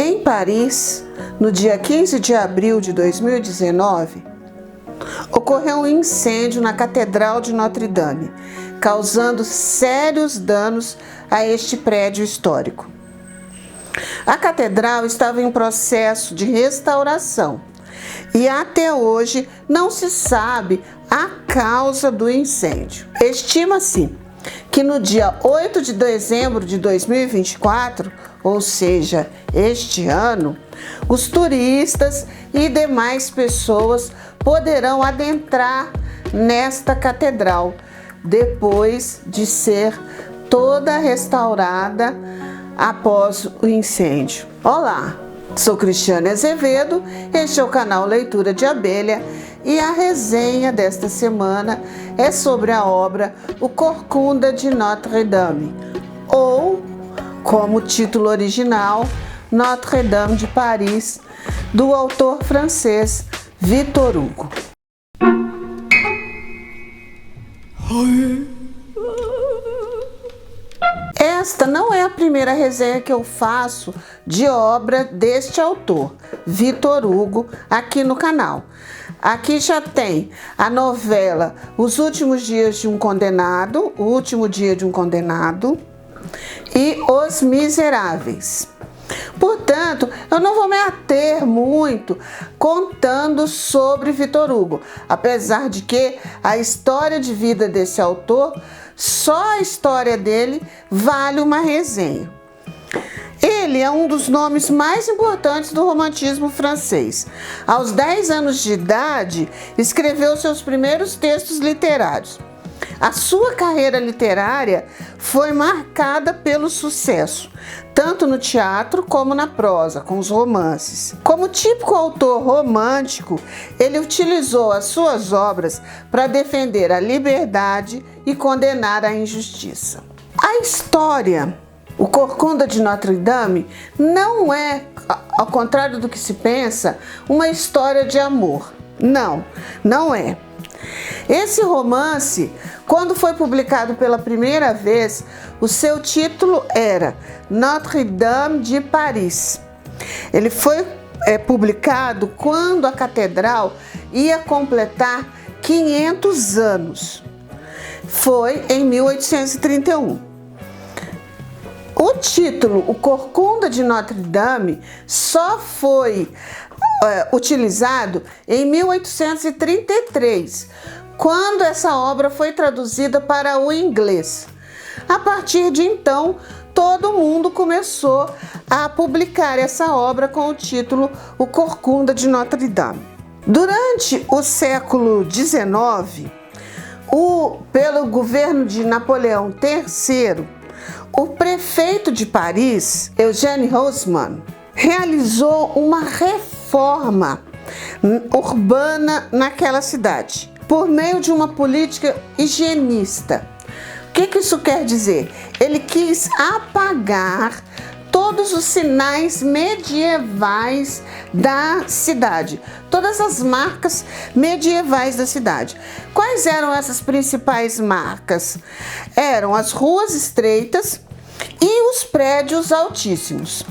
Em Paris, no dia 15 de abril de 2019, ocorreu um incêndio na Catedral de Notre-Dame, causando sérios danos a este prédio histórico. A catedral estava em processo de restauração e até hoje não se sabe a causa do incêndio. Estima-se que no dia 8 de dezembro de 2024, ou seja, este ano, os turistas e demais pessoas poderão adentrar nesta catedral, depois de ser toda restaurada após o incêndio. Olá, sou Cristiane Azevedo, este é o canal Leitura de Abelha e a resenha desta semana é sobre a obra O Corcunda de Notre-Dame, ou, como título original, Notre-Dame de Paris, do autor francês Victor Hugo. Esta não é a primeira resenha que eu faço de obra deste autor, Victor Hugo, aqui no canal. Aqui já tem a novela Os Últimos Dias de um Condenado, O Último Dia de um Condenado e Os Miseráveis. Portanto, eu não vou me ater muito contando sobre Victor Hugo, apesar de que a história de vida desse autor, só a história dele vale uma resenha. Ele é um dos nomes mais importantes do romantismo francês. Aos 10 anos de idade, escreveu seus primeiros textos literários. A sua carreira literária foi marcada pelo sucesso, tanto no teatro como na prosa, com os romances. Como típico autor romântico, ele utilizou as suas obras para defender a liberdade e condenar a injustiça. A história O Corcunda de Notre-Dame não é, ao contrário do que se pensa, uma história de amor. Não é. Esse romance, quando foi publicado pela primeira vez, o seu título era Notre-Dame de Paris. Ele foi publicado quando a catedral ia completar 500 anos. Foi em 1831. O título O Corcunda de Notre-Dame só foi utilizado em 1833, quando essa obra foi traduzida para o inglês. A partir de então, todo mundo começou a publicar essa obra com o título O Corcunda de Notre-Dame. Durante o século XIX, pelo governo de Napoleão III, o prefeito de Paris, Eugène Haussmann, realizou uma reforma urbana naquela cidade, por meio de uma política higienista. O que isso quer dizer? Ele quis apagar todos os sinais medievais da cidade, todas as marcas medievais da cidade. Quais eram essas principais marcas? Eram as ruas estreitas e os prédios altíssimos.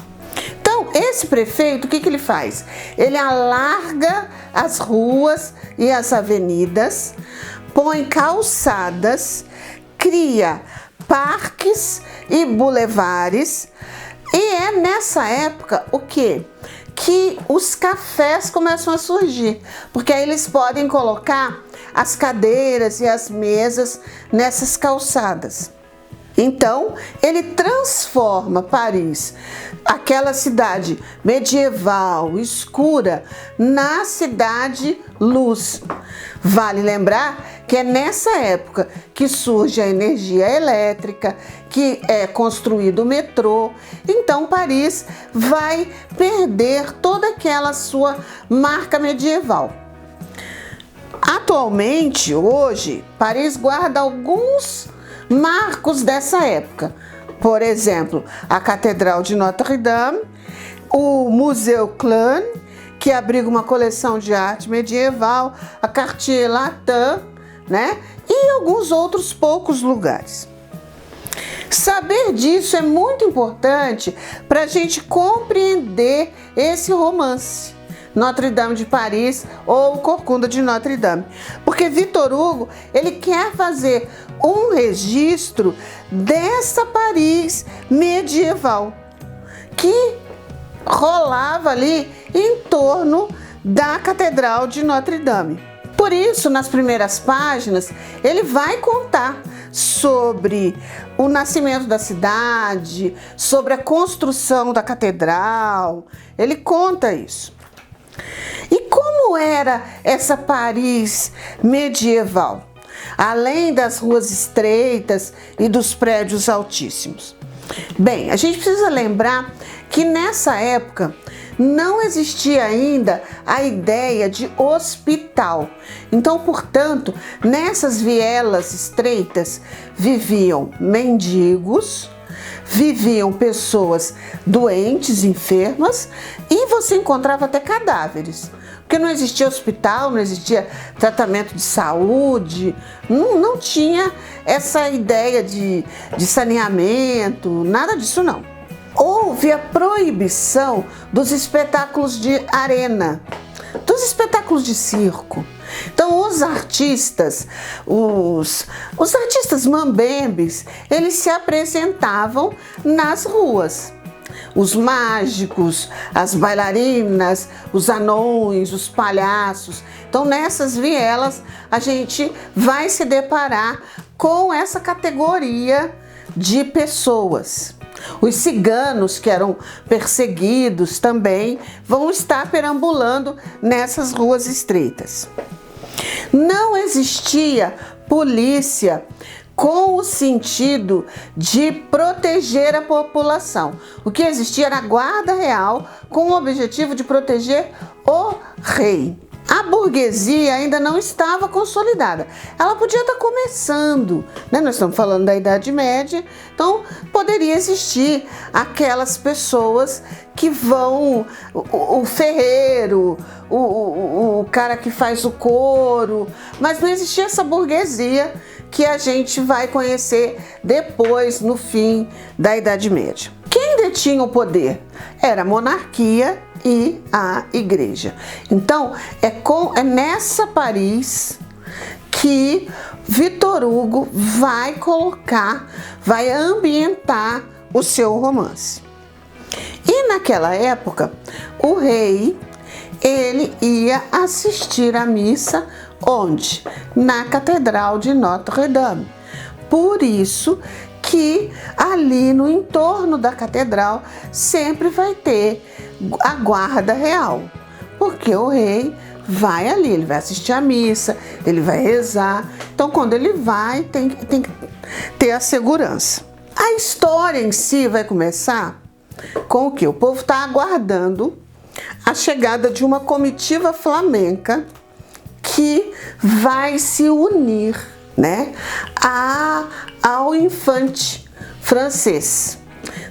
Então, esse prefeito, o que ele faz? Ele alarga as ruas e as avenidas, põe calçadas, cria parques e bulevares. E é nessa época que os cafés começam a surgir, porque aí eles podem colocar as cadeiras e as mesas nessas calçadas. Então, ele transforma Paris, aquela cidade medieval, escura, na cidade luz. Vale lembrar que é nessa época que surge a energia elétrica, que é construído o metrô. Então, Paris vai perder toda aquela sua marca medieval. Atualmente, hoje, Paris guarda alguns marcos dessa época. Por exemplo, a Catedral de Notre-Dame, o Museu Clun, que abriga uma coleção de arte medieval, a Cartier Latin, né? E alguns outros poucos lugares. Saber disso é muito importante para a gente compreender esse romance, Notre Dame de Paris ou Corcunda de Notre Dame. Porque Victor Hugo, ele quer fazer um registro dessa Paris medieval que rolava ali em torno da Catedral de Notre Dame. Por isso, nas primeiras páginas, ele vai contar sobre o nascimento da cidade, sobre a construção da catedral. Ele conta isso. E como era essa Paris medieval? Além das ruas estreitas e dos prédios altíssimos. Bem, a gente precisa lembrar que nessa época não existia ainda a ideia de hospital. Então, portanto, nessas vielas estreitas viviam mendigos, viviam pessoas doentes, enfermas, e você encontrava até cadáveres. Porque não existia hospital, não existia tratamento de saúde, não tinha essa ideia de saneamento, nada disso não. Houve a proibição dos espetáculos de arena, dos espetáculos de circo. Então os artistas mambembes, eles se apresentavam nas ruas. Os mágicos, as bailarinas, os anões, os palhaços. Então nessas vielas a gente vai se deparar com essa categoria de pessoas. Os ciganos, que eram perseguidos também, vão estar perambulando nessas ruas estreitas. Não existia polícia com o sentido de proteger a população. O que existia era a guarda real com o objetivo de proteger o rei. A burguesia ainda não estava consolidada. Ela podia estar começando, né? Nós estamos falando da Idade Média, então poderia existir aquelas pessoas que vão, o ferreiro, o cara que faz o couro, mas não existia essa burguesia que a gente vai conhecer depois, no fim da Idade Média. Quem detinha o poder? Era a monarquia e a igreja. Então, é nessa Paris que Victor Hugo vai ambientar o seu romance. E naquela época, o rei, ele ia assistir à missa onde? Na Catedral de Notre Dame. Por isso que ali no entorno da catedral sempre vai ter a guarda real, porque o rei vai ali, ele vai assistir a missa, ele vai rezar. Então, quando ele vai, tem que ter a segurança. A história em si vai começar com o que? O povo está aguardando a chegada de uma comitiva flamenca que vai se unir, né, ao infante francês.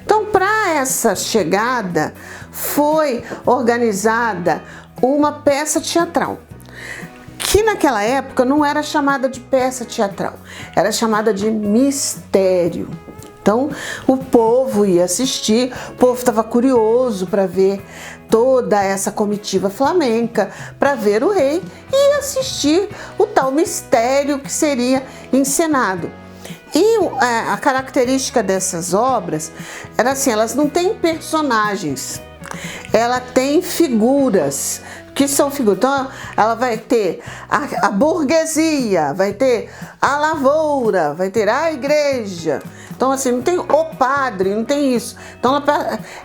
Então, para essa chegada, foi organizada uma peça teatral, que naquela época não era chamada de peça teatral, era chamada de mistério. Então, o povo ia assistir, o povo estava curioso para ver toda essa comitiva flamenca, para ver o rei e assistir o tal mistério que seria encenado. E a característica dessas obras era assim, elas não têm personagens, ela tem figuras, que são figuras. Então, ela vai ter a burguesia, vai ter a lavoura, vai ter a igreja. Então, assim, não tem o padre, não tem isso. Então,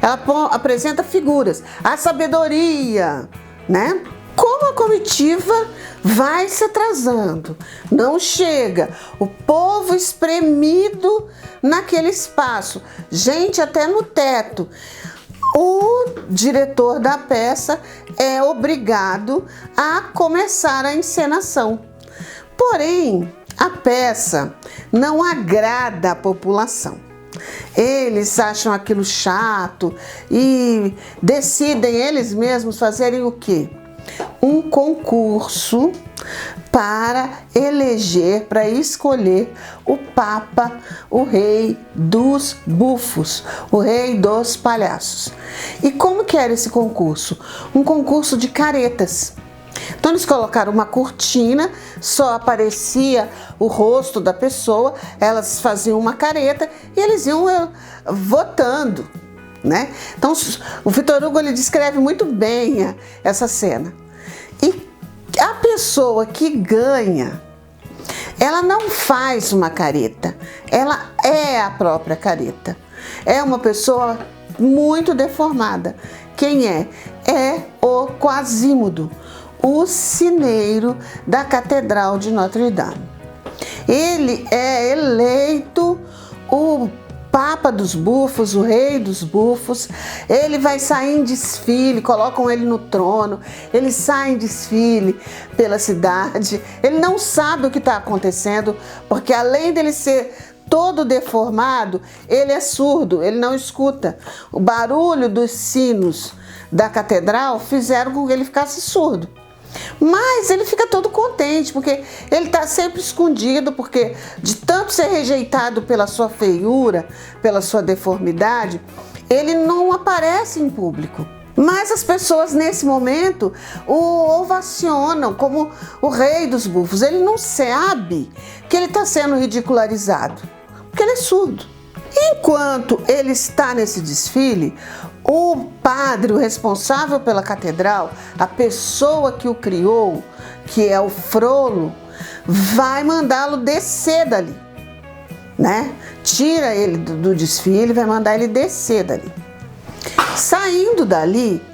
ela apresenta figuras, a sabedoria, né? Como a comitiva vai se atrasando, não chega, o povo espremido naquele espaço, gente até no teto, o diretor da peça é obrigado a começar a encenação. Porém, a peça não agrada a população. Eles acham aquilo chato e decidem eles mesmos fazerem o quê? um concurso para eleger, para escolher o Papa, o rei dos bufos, o rei dos palhaços. E como que era esse concurso? Um concurso de caretas. Então eles colocaram uma cortina, só aparecia o rosto da pessoa, elas faziam uma careta e eles iam votando, né? Então o Victor Hugo ele descreve muito bem essa cena. E a pessoa que ganha, ela não faz uma careta, ela é a própria careta. É uma pessoa muito deformada. Quem é? É o Quasímodo, o sineiro da Catedral de Notre Dame. Ele é eleito o Papa dos bufos, o rei dos bufos. Ele vai sair em desfile, colocam ele no trono, ele sai em desfile pela cidade. Ele não sabe o que está acontecendo, porque além dele ser todo deformado, ele é surdo, ele não escuta. O barulho dos sinos da catedral fizeram com que ele ficasse surdo. Mas ele fica todo contente, porque ele está sempre escondido, porque de tanto ser rejeitado pela sua feiura, pela sua deformidade, ele não aparece em público. Mas as pessoas nesse momento o ovacionam como o rei dos bufos. Ele não sabe que ele está sendo ridicularizado, porque ele é surdo. Enquanto ele está nesse desfile, o padre, o responsável pela catedral, a pessoa que o criou, que é o Frollo, vai mandá-lo descer dali, né? Tira ele do desfile, vai mandar ele descer dali. Saindo dali,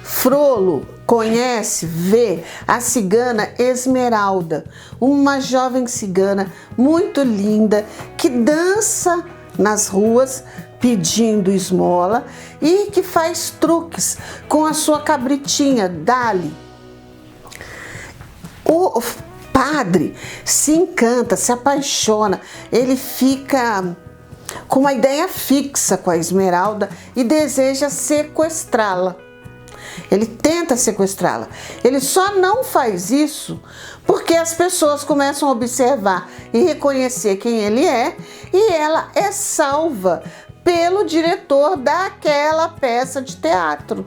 Frollo conhece, vê a cigana Esmeralda, uma jovem cigana muito linda que dança nas ruas pedindo esmola e que faz truques com a sua cabritinha, Dali. O padre se encanta, se apaixona, ele fica com uma ideia fixa com a Esmeralda e deseja sequestrá-la. Ele tenta sequestrá-la. Ele só não faz isso porque as pessoas começam a observar e reconhecer quem ele é, e ela é salva pelo diretor daquela peça de teatro,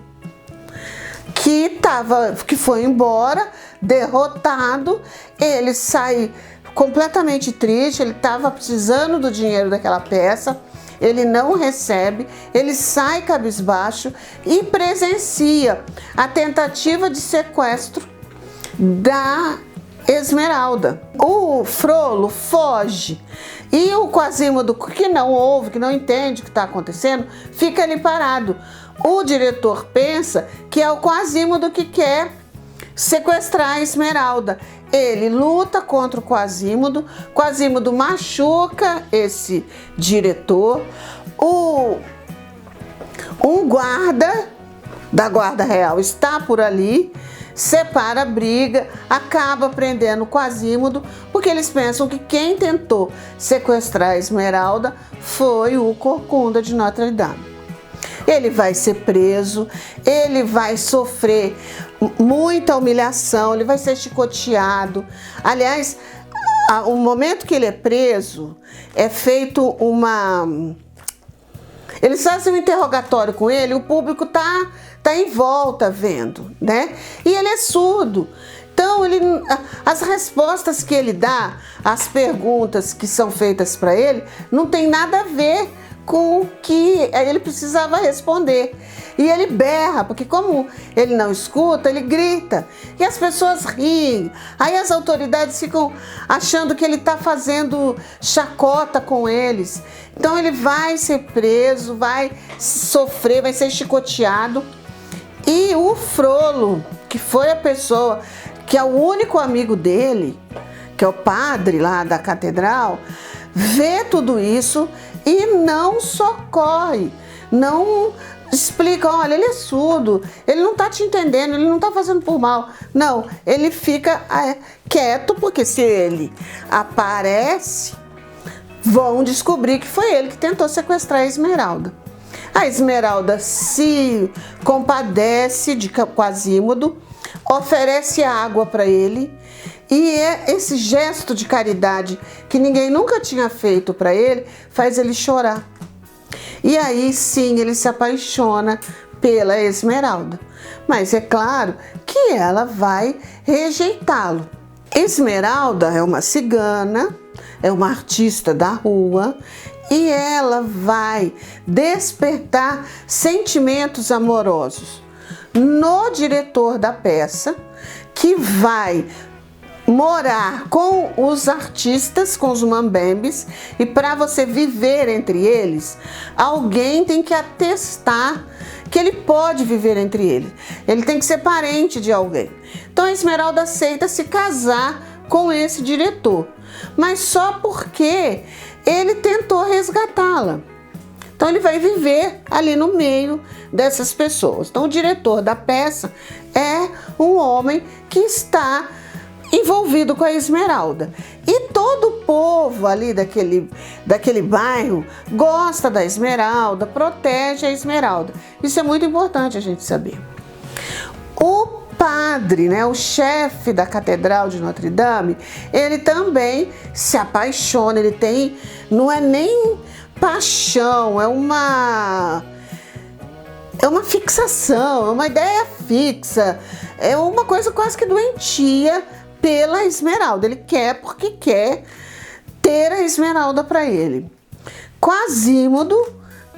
que foi embora derrotado. Ele sai completamente triste, ele estava precisando do dinheiro daquela peça, ele não recebe, ele sai cabisbaixo e presencia a tentativa de sequestro da Esmeralda. O Frollo foge e o Quasímodo, que não ouve, que não entende o que está acontecendo, fica ali parado. O diretor pensa que é o Quasímodo que quer sequestrar a Esmeralda. Ele luta contra o Quasímodo machuca esse diretor. Um guarda da Guarda Real está por ali, separa a briga, acaba prendendo o Quasímodo, porque eles pensam que quem tentou sequestrar a Esmeralda foi o Corcunda de Notre Dame. Ele vai ser preso, ele vai sofrer muita humilhação, ele vai ser chicoteado. Aliás, o momento que ele é preso, é feito eles fazem um interrogatório com ele, o público tá em volta vendo, né? E ele é surdo. Então, as respostas que ele dá, as perguntas que são feitas para ele, não tem nada a ver com o que ele precisava responder. E ele berra, porque como ele não escuta, ele grita. E as pessoas riem. Aí as autoridades ficam achando que ele está fazendo chacota com eles. Então ele vai ser preso, vai sofrer, vai ser chicoteado. E o Frollo, que foi a pessoa, que é o único amigo dele, que é o padre lá da catedral, vê tudo isso e não socorre, não explica, olha, ele é surdo, ele não está te entendendo, ele não está fazendo por mal. Não, ele fica quieto, porque se ele aparece, vão descobrir que foi ele que tentou sequestrar a Esmeralda. A Esmeralda se compadece de Quasímodo, oferece água para ele, e esse gesto de caridade que ninguém nunca tinha feito para ele faz ele chorar. E aí sim ele se apaixona pela Esmeralda, mas é claro que ela vai rejeitá-lo. Esmeralda é uma cigana, é uma artista da rua, e ela vai despertar sentimentos amorosos no diretor da peça, que vai morar com os artistas, com os mambembes, e para você viver entre eles, alguém tem que atestar que ele pode viver entre eles. Ele tem que ser parente de alguém. Então a Esmeralda aceita se casar com esse diretor, mas só porque ele tentou resgatá-la. Então ele vai viver ali no meio dessas pessoas. Então o diretor da peça é um homem que está envolvido com a Esmeralda. E todo o povo ali daquele bairro gosta da Esmeralda, protege a Esmeralda. Isso é muito importante a gente saber. O padre, né, o chefe da Catedral de Notre Dame, ele também se apaixona, ele tem, não é nem paixão, é uma fixação, é uma ideia fixa, é uma coisa quase que doentia pela Esmeralda. Ele quer porque quer ter a Esmeralda para ele. Quasímodo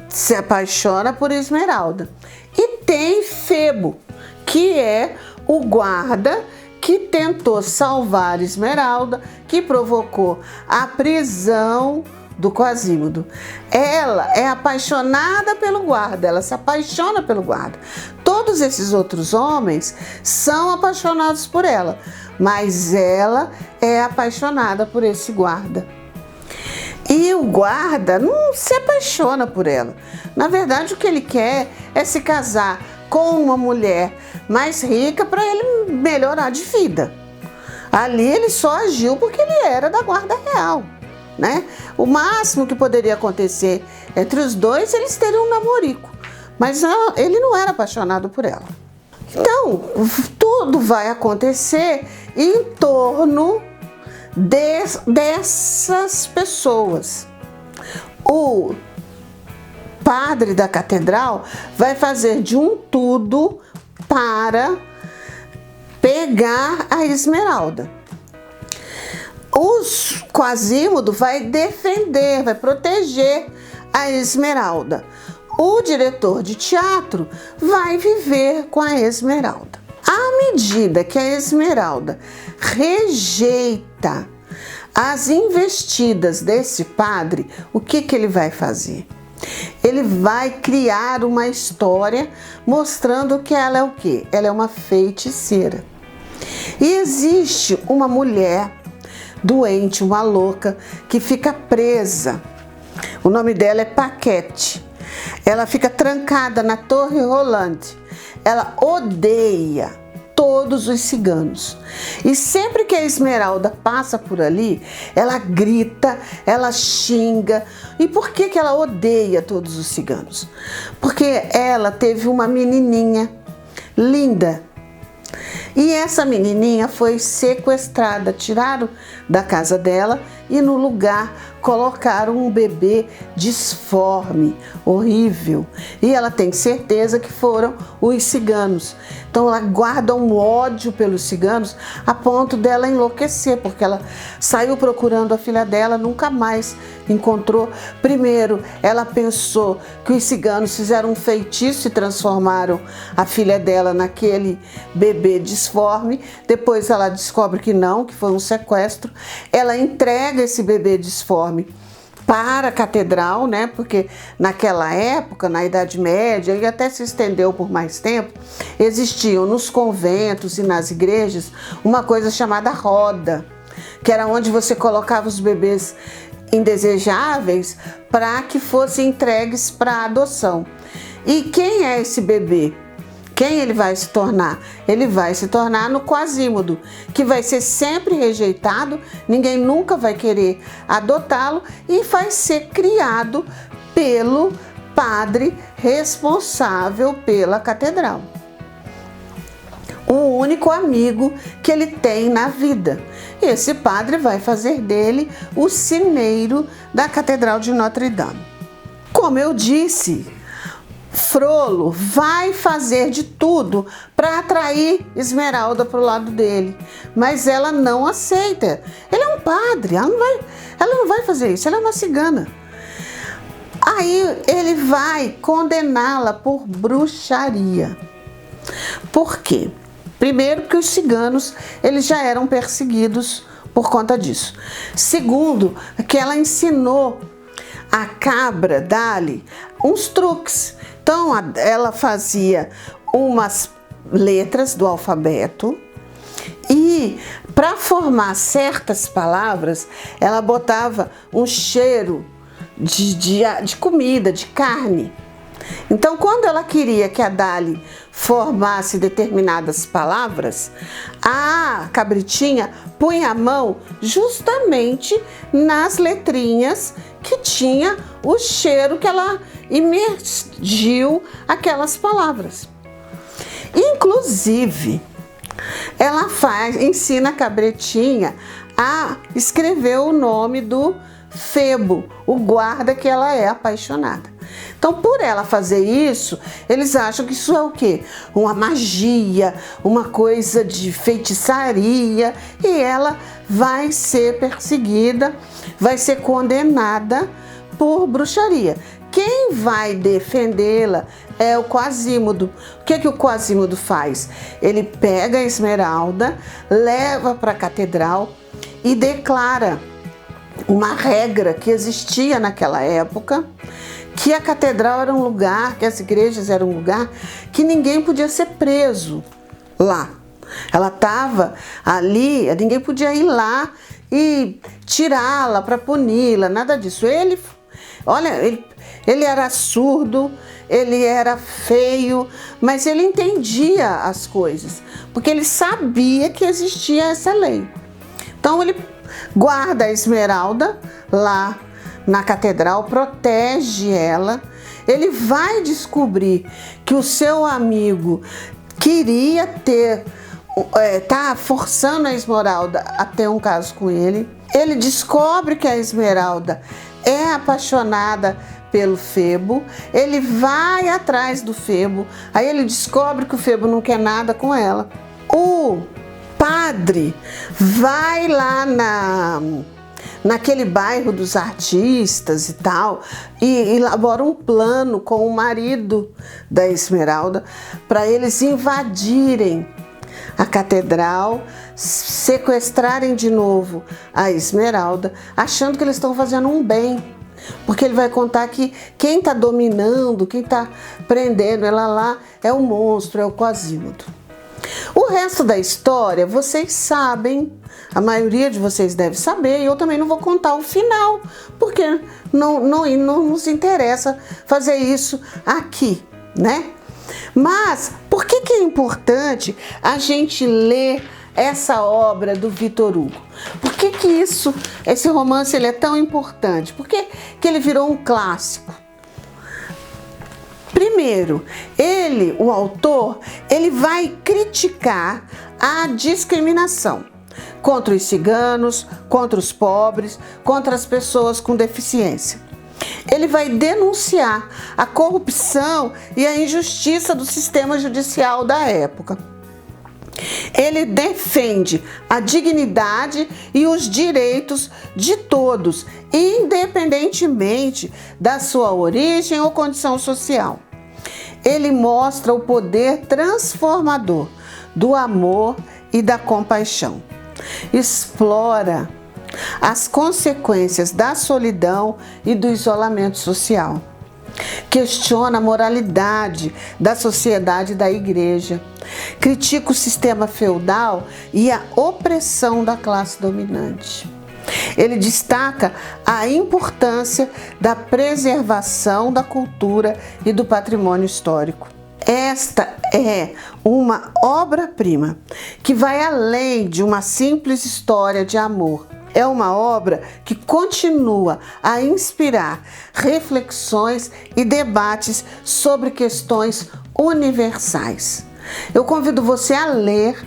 se apaixona por Esmeralda. E tem Febo, que é o guarda que tentou salvar Esmeralda, que provocou a prisão do Quasímodo. Ela é apaixonada pelo guarda, ela se apaixona pelo guarda. Todos esses outros homens são apaixonados por ela, mas ela é apaixonada por esse guarda. E o guarda não se apaixona por ela. Na verdade, o que ele quer é se casar com uma mulher mais rica para ele melhorar de vida. Ali ele só agiu porque ele era da guarda real, né? O máximo que poderia acontecer entre os dois, eles teriam um namorico, mas ele não era apaixonado por ela. Então, tudo vai acontecer em torno dessas pessoas. O padre da catedral vai fazer de um tudo para pegar a Esmeralda. O Quasímodo vai defender, vai proteger a Esmeralda. O diretor de teatro vai viver com a Esmeralda. À medida que a Esmeralda rejeita as investidas desse padre, o que ele vai fazer? Ele vai criar uma história mostrando que ela é o quê? Ela é uma feiticeira. E existe uma mulher doente, uma louca, que fica presa. O nome dela é Paquete. Ela fica trancada na Torre Rolante. Ela odeia todos os ciganos. E sempre que a Esmeralda passa por ali, ela grita, ela xinga. E por que ela odeia todos os ciganos? Porque ela teve uma menininha linda. E essa menininha foi sequestrada, tiraram da casa dela e no lugar colocaram um bebê disforme, horrível. E ela tem certeza que foram os ciganos. Então ela guarda um ódio pelos ciganos a ponto dela enlouquecer, porque ela saiu procurando a filha dela, nunca mais encontrou. Primeiro, ela pensou que os ciganos fizeram um feitiço e transformaram a filha dela naquele bebê disforme. Depois ela descobre que não, que foi um sequestro. Ela entrega esse bebê disforme para a catedral, né? Porque naquela época, na Idade Média, e até se estendeu por mais tempo, existiam nos conventos e nas igrejas uma coisa chamada roda, que era onde você colocava os bebês indesejáveis para que fossem entregues para adoção. E quem é esse bebê? Quem ele vai se tornar? Ele vai se tornar no Quasímodo, que vai ser sempre rejeitado, ninguém nunca vai querer adotá-lo e vai ser criado pelo padre responsável pela catedral. o único amigo que ele tem na vida. E esse padre vai fazer dele o sineiro da Catedral de Notre Dame. Como eu disse, Frollo vai fazer de tudo para atrair Esmeralda para o lado dele, mas ela não aceita. Ele é um padre, ela não vai fazer isso, ela é uma cigana. Aí ele vai condená-la por bruxaria. Por quê? Primeiro, porque os ciganos eles já eram perseguidos por conta disso. Segundo, que ela ensinou a cabra Dali uns truques. Então, ela fazia umas letras do alfabeto e, para formar certas palavras, ela botava um cheiro de comida, de carne. Então, quando ela queria que a Dali formasse determinadas palavras, a cabritinha punha a mão justamente nas letrinhas que tinha o cheiro que ela imergiu aquelas palavras. Inclusive, ela ensina a cabretinha a escrever o nome do Febo, o guarda que ela é apaixonada. Então, por ela fazer isso, eles acham que isso é o quê? Uma magia, uma coisa de feitiçaria, e ela vai ser perseguida, vai ser condenada por bruxaria. Quem vai defendê-la é o Quasímodo. O que o Quasímodo faz? Ele pega a Esmeralda, leva para a catedral e declara uma regra que existia naquela época, que a catedral era um lugar, que as igrejas eram um lugar que ninguém podia ser preso lá. Ela estava ali, ninguém podia ir lá e tirá-la para puni-la, nada disso. Ele era surdo, ele era feio, mas ele entendia as coisas, porque ele sabia que existia essa lei. Então ele guarda a Esmeralda lá na catedral, protege ela. Ele vai descobrir que o seu amigo queria tá forçando a Esmeralda a ter um caso com ele. Ele descobre que a Esmeralda é apaixonada pelo Febo. Ele vai atrás do Febo. Aí ele descobre que o Febo não quer nada com ela. O padre vai lá naquele bairro dos artistas e tal, e elabora um plano com o marido da Esmeralda para eles invadirem a catedral, sequestrarem de novo a Esmeralda, achando que eles estão fazendo um bem, porque ele vai contar que quem está dominando, quem está prendendo ela lá é o monstro, é o Quasímodo. O resto da história vocês sabem, a maioria de vocês deve saber, e eu também não vou contar o final, porque não nos interessa fazer isso aqui, né? Mas por que é importante a gente ler essa obra do Victor Hugo? Por que esse romance ele é tão importante? Por que ele virou um clássico? Primeiro, o autor, ele vai criticar a discriminação contra os ciganos, contra os pobres, contra as pessoas com deficiência. Ele vai denunciar a corrupção e a injustiça do sistema judicial da época. Ele defende a dignidade e os direitos de todos, independentemente da sua origem ou condição social. Ele mostra o poder transformador do amor e da compaixão. Explora as consequências da solidão e do isolamento social. Questiona a moralidade da sociedade e da igreja. Critica o sistema feudal e a opressão da classe dominante. Ele destaca a importância da preservação da cultura e do patrimônio histórico. Esta é uma obra-prima que vai além de uma simples história de amor. É uma obra que continua a inspirar reflexões e debates sobre questões universais. Eu convido você a ler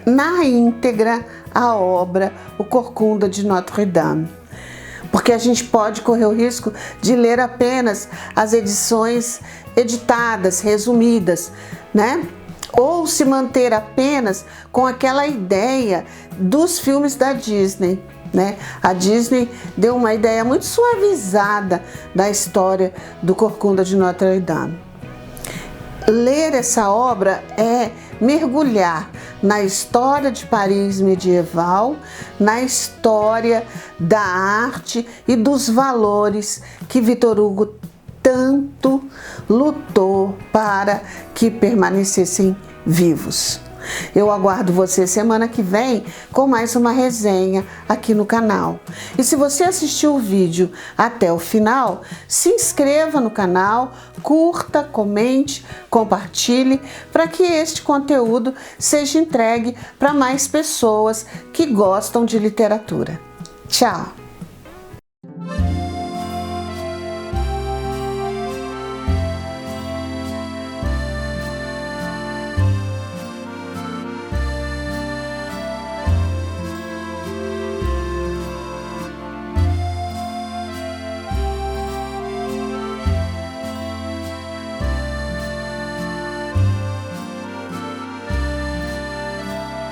na íntegra a obra O Corcunda de Notre Dame, porque a gente pode correr o risco de ler apenas as edições editadas, resumidas, né? Ou se manter apenas com aquela ideia dos filmes da Disney, né? A Disney deu uma ideia muito suavizada da história do Corcunda de Notre Dame. Ler essa obra é mergulhar na história de Paris medieval, na história da arte e dos valores que Victor Hugo tanto lutou para que permanecessem vivos. Eu aguardo você semana que vem com mais uma resenha aqui no canal. E se você assistiu o vídeo até o final, se inscreva no canal, curta, comente, compartilhe, para que este conteúdo seja entregue para mais pessoas que gostam de literatura. Tchau!